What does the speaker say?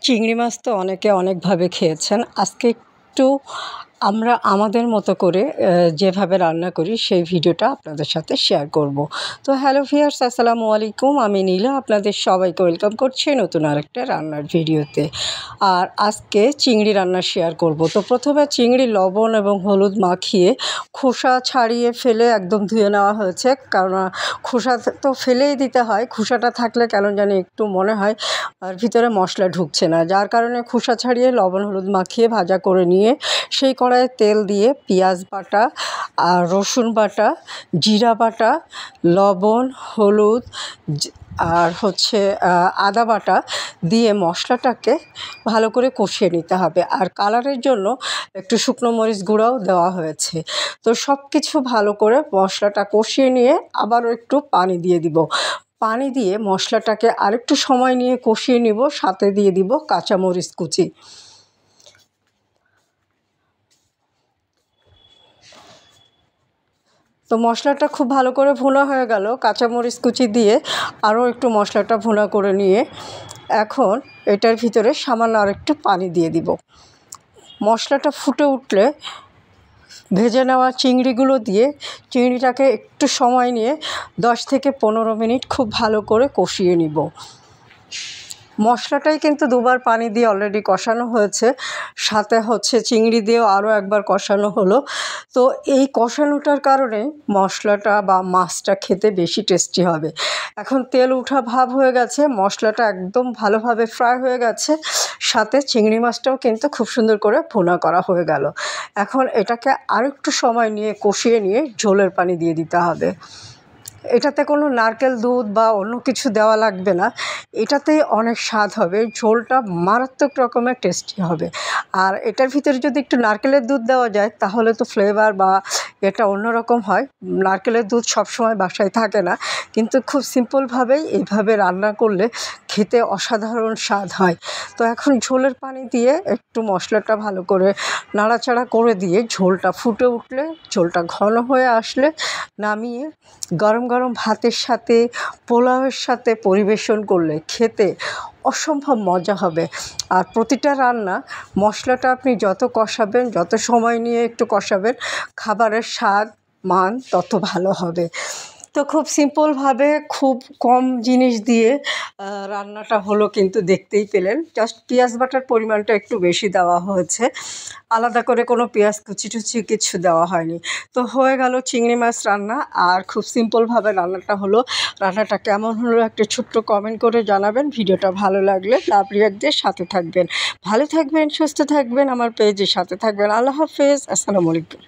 চিংড়ি মাছ তো অনেকে অনেকভাবে খেয়েছেন। আজকে একটু আমরা আমাদের মতো করে যেভাবে রান্না করি সেই ভিডিওটা আপনাদের সাথে শেয়ার করব। তো হ্যালো ভিউয়ার্স, আসসালামু আলাইকুম। আমি নীলা আপনাদের সবাইকে ওয়েলকাম করছি নতুন আরেকটা রান্নার ভিডিওতে। আর আজকে চিংড়ি রান্না শেয়ার করব। তো প্রথমে চিংড়ি লবণ এবং হলুদ মাখিয়ে খোসা ছাড়িয়ে ফেলে একদম ধুয়ে নেওয়া হয়েছে, কারণ খোসা তো ফেলেই দিতে হয়। খোসাটা থাকলে কেন জানি একটু মনে হয় আর ভিতরে মশলা ঢুকছে না, যার কারণে খোসা ছাড়িয়ে লবণ হলুদ মাখিয়ে ভাজা করে নিয়ে সেই কড়াইয়ে তেল দিয়ে পেঁয়াজ বাটা আর রসুন বাটা, জিরা বাটা, লবণ হলুদ আর আদা বাটা দিয়ে মশলাটাকে ভালো করে কষিয়ে নিতে হবে। আর কালারের জন্য একটু শুকনো মরিচ গুঁড়াও দেওয়া হয়েছে। তো সব কিছু ভালো করে মশলাটা কষিয়ে নিয়ে আবারও একটু পানি দিয়ে দিব। পানি দিয়ে মশলাটাকে আরেকটু সময় নিয়ে কষিয়ে নিব, সাথে দিয়ে দিব কাঁচামরিচ কুচি। তো মশলাটা খুব ভালো করে ভুনা হয়ে গেল। কাঁচামরিচ কুচি দিয়ে আরও একটু মশলাটা ভুনা করে নিয়ে এখন এটার ভিতরে সামান্য আরেকটু পানি দিয়ে দিব। মশলাটা ফুটে উঠলে ভেজে নেওয়া চিংড়িগুলো দিয়ে চিংড়িটাকে একটু সময় নিয়ে 10 থেকে 15 মিনিট খুব ভালো করে কষিয়ে নিব। মশলাটাই কিন্তু দুবার পানি দিয়ে অলরেডি কষানো হয়েছে, সাথে চিংড়ি দিয়েও আরও একবার কষানো হলো। তো এই কষানোটার কারণে মশলাটা বা মাছটা খেতে বেশি টেস্টি হবে। এখন তেল উঠা ভাব হয়ে গেছে, মশলাটা একদম ভালোভাবে ফ্রাই হয়ে গেছে, সাথে চিংড়ি মাছটাও কিন্তু খুব সুন্দর করে ভুনা করা হয়ে গেল। এখন এটাকে আরেকটু সময় নিয়ে কষিয়ে নিয়ে ঝোলের পানি দিয়ে দিতে হবে। এটাতে কোনো নারকেল দুধ বা অন্য কিছু দেওয়া লাগবে না, এটাতেই অনেক স্বাদ হবে। ঝোলটা মারাত্মক রকমের টেস্টি হবে। আর এটার ভিতরে যদি একটু নারকেলের দুধ দেওয়া যায় তাহলে তো ফ্লেভার বা এটা অন্যরকম হয়। নারকেলের দুধ সবসময় বাসায় থাকে না, কিন্তু খুব সিম্পলভাবেই এইভাবে রান্না করলে খেতে অসাধারণ স্বাদ হয়। তো এখন ঝোলের পানি দিয়ে একটু মশলাটা ভালো করে নাড়াচাড়া করে দিয়ে ঝোলটা ফুটে উঠলে, ঝোলটা ঘন হয়ে আসলে নামিয়ে গরম গরম ভাতের সাথে পোলাওয়ের সাথে পরিবেশন করলে খেতে অসম্ভব মজা হবে। আর প্রতিটা রান্না মশলাটা আপনি যত কষাবেন, যত সময় নিয়ে একটু কষাবেন, খাবারের স্বাদ মান তত ভালো হবে। তো খুব সিম্পলভাবে খুব কম জিনিস দিয়ে রান্নাটা হলো, কিন্তু দেখতেই পেলেন। জাস্ট পেঁয়াজ বাটার পরিমাণটা একটু বেশি দেওয়া হয়েছে, আলাদা করে কোনো পেঁয়াজ কুচি টুচি কিছু দেওয়া হয়নি। তো হয়ে গেল চিংড়ি মাছ রান্না। আর খুব সিম্পলভাবে রান্নাটা হলো। রান্নাটা কেমন হলো একটা ছোট্ট কমেন্ট করে জানাবেন। ভিডিওটা ভালো লাগলে লাভ রিঅ্যাক্ট দিয়ে সাথে থাকবেন। ভালো থাকবেন, সুস্থ থাকবেন, আমার পেজের সাথে থাকবেন। আল্লাহ হাফেজ, আসসালামু আলাইকুম।